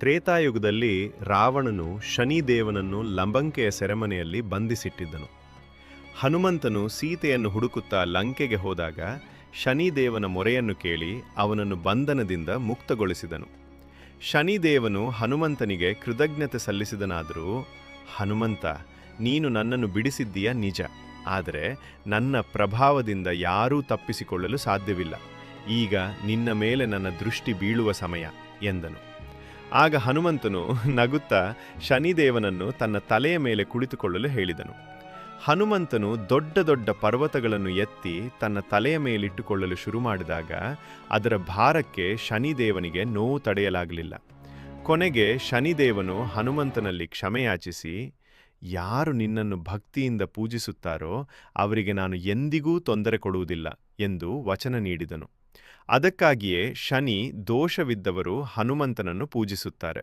ತ್ರೇತಾಯುಗದಲ್ಲಿ ರಾವಣನು ಶನಿದೇವನನ್ನು ಲಂಬಂಕೆಯ ಸೆರೆಮನೆಯಲ್ಲಿ ಬಂಧಿಸಿಟ್ಟಿದ್ದನು. ಹನುಮಂತನು ಸೀತೆಯನ್ನು ಹುಡುಕುತ್ತಾ ಲಂಕೆಗೆ ಹೋದಾಗ ಶನಿದೇವನ ಮೊರೆಯನ್ನು ಕೇಳಿ ಅವನನ್ನು ಬಂಧನದಿಂದ ಮುಕ್ತಗೊಳಿಸಿದನು. ಶನಿದೇವನು ಹನುಮಂತನಿಗೆ ಕೃತಜ್ಞತೆ ಸಲ್ಲಿಸಿದನಾದರೂ, ಹನುಮಂತ, ನೀನು ನನ್ನನ್ನು ಬಿಡಿಸಿದ್ದೀಯ ನಿಜ, ಆದರೆ ನನ್ನ ಪ್ರಭಾವದಿಂದ ಯಾರೂ ತಪ್ಪಿಸಿಕೊಳ್ಳಲು ಸಾಧ್ಯವಿಲ್ಲ. ಈಗ ನಿನ್ನ ಮೇಲೆ ನನ್ನ ದೃಷ್ಟಿ ಬೀಳುವ ಸಮಯ ಎಂದನು. ಆಗ ಹನುಮಂತನು ನಗುತ್ತಾ ಶನಿದೇವನನ್ನು ತನ್ನ ತಲೆಯ ಮೇಲೆ ಕುಳಿತುಕೊಳ್ಳಲು ಹೇಳಿದನು. ಹನುಮಂತನು ದೊಡ್ಡ ದೊಡ್ಡ ಪರ್ವತಗಳನ್ನು ಎತ್ತಿ ತನ್ನ ತಲೆಯ ಮೇಲಿಟ್ಟುಕೊಳ್ಳಲು ಶುರು ಮಾಡಿದಾಗ ಅದರ ಭಾರಕ್ಕೆ ಶನಿದೇವನಿಗೆ ನೋವು ತಡೆಯಲಾಗಲಿಲ್ಲ. ಕೊನೆಗೆ ಶನಿದೇವನು ಹನುಮಂತನಲ್ಲಿ ಕ್ಷಮೆಯಾಚಿಸಿ, ಯಾರು ನಿನ್ನನ್ನು ಭಕ್ತಿಯಿಂದ ಪೂಜಿಸುತ್ತಾರೋ ಅವರಿಗೆ ನಾನು ಎಂದಿಗೂ ತೊಂದರೆ ಕೊಡುವುದಿಲ್ಲ ಎಂದು ವಚನ ನೀಡಿದನು. ಅದಕ್ಕಾಗಿಯೇ ಶನಿ ದೋಷವಿದ್ದವರು ಹನುಮಂತನನ್ನು ಪೂಜಿಸುತ್ತಾರೆ.